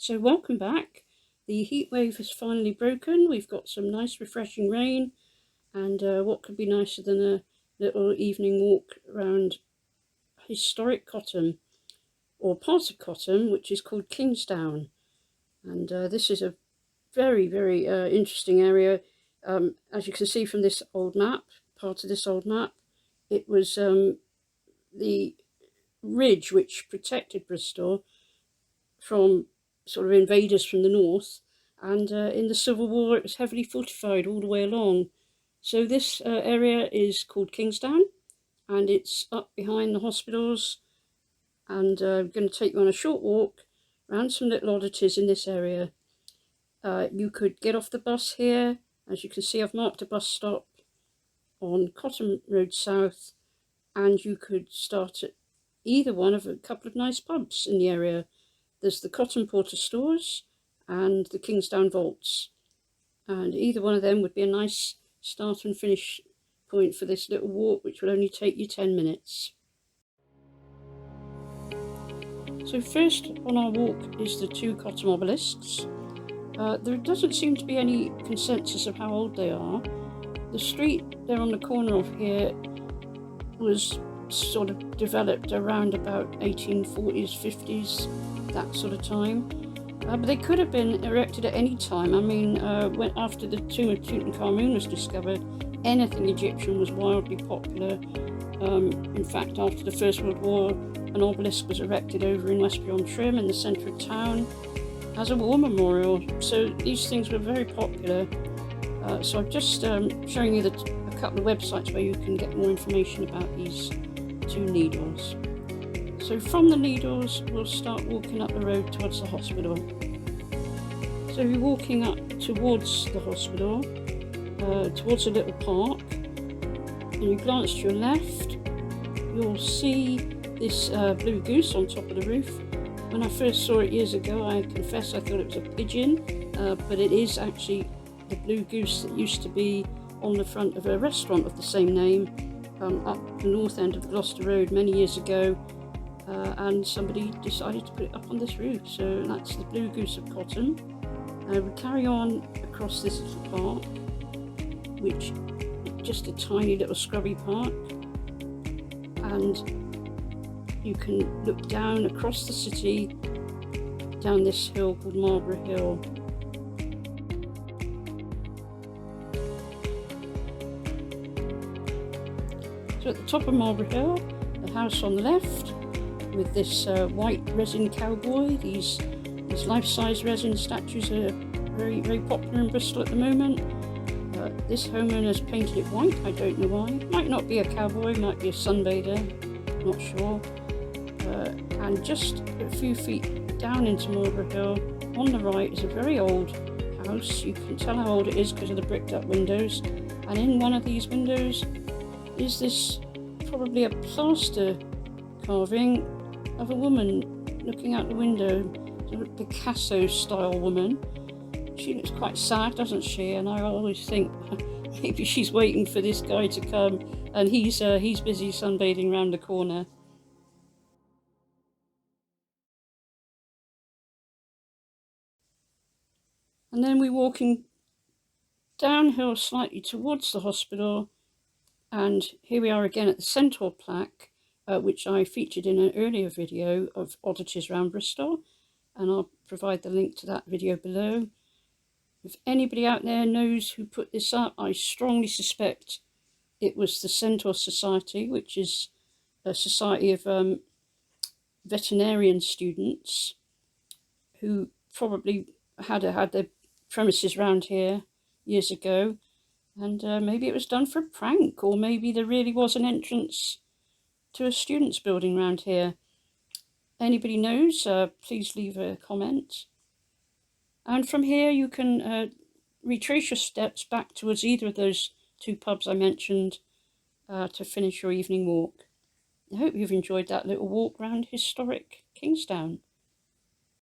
So welcome back. The heat wave has finally broken. We've got some nice refreshing rain, and what could be nicer than a little evening walk around historic Cotton, or part of Cotton, which is called Kingsdown. And this is a very interesting area. As you can see from this old map, part of this old map, it was the ridge which protected Bristol from sort of invaders from the north, and in the Civil War it was heavily fortified all the way along. So this area is called Kingsdown, and it's up behind the hospitals, and I'm going to take you on a short walk around some little oddities in this area. You could get off the bus here. As you can see, I've marked a bus stop on Cotton Road South, and you could start at either one of a couple of nice pubs in the area. There's the Cotton Porter Stores and the Kingsdown Vaults, and either one of them would be a nice start and finish point for this little walk, which will only take you 10 minutes. So first on our walk is the two Cotton obelisks. There doesn't seem to be any consensus of how old they are. The street there on the corner of here was sort of developed around about 1840s, 50s, that sort of time. But they could have been erected at any time. I mean, after the tomb of Tutankhamun was discovered, anything Egyptian was wildly popular. In fact, after the First World War, an obelisk was erected over in Westbury-on-Trim in the centre of town as a war memorial. So these things were very popular. So I'm just showing you a couple of websites where you can get more information about these two needles. So from the needles, we'll start walking up the road towards the hospital. So you're walking up towards the hospital, towards a little park, and you glance to your left, you'll see this blue goose on top of the roof. When I first saw it years ago, I confess I thought it was a pigeon, but it is actually the blue goose that used to be on the front of a restaurant of the same name up the north end of Gloucester Road many years ago, and somebody decided to put it up on this roof. So that's the blue goose of Cotton. We carry on across this little park, which is just a tiny little scrubby park, and you can look down across the city, down this hill called Marlborough Hill. So at the top of Marlborough Hill, the house on the left, with this white resin cowboy. These life-size resin statues are very popular in Bristol at the moment. This homeowner's painted it white, I don't know why. Might not be a cowboy, might be a sunbather, not sure. And just a few feet down into Marlborough Hill, on the right, is a very old house. You can tell how old it is because of the bricked up windows. And in one of these windows is this probably a plaster carving of a woman looking out the window, a Picasso style woman. She looks quite sad, doesn't she? And I always think maybe she's waiting for this guy to come, and he's busy sunbathing round the corner. And then we're walking downhill slightly towards the hospital, and here we are again at the Centaur plaque, which I featured in an earlier video of Oddities around Bristol, and I'll provide the link to that video below. If anybody out there knows who put this up, I strongly suspect it was the Centaur Society, which is a society of veterinarian students who probably had their premises around here years ago, and maybe it was done for a prank, or maybe there really was an entrance to a students' building around here. Anybody knows, please leave a comment. And from here you can retrace your steps back towards either of those two pubs I mentioned to finish your evening walk. I hope you've enjoyed that little walk around historic Kingsdown.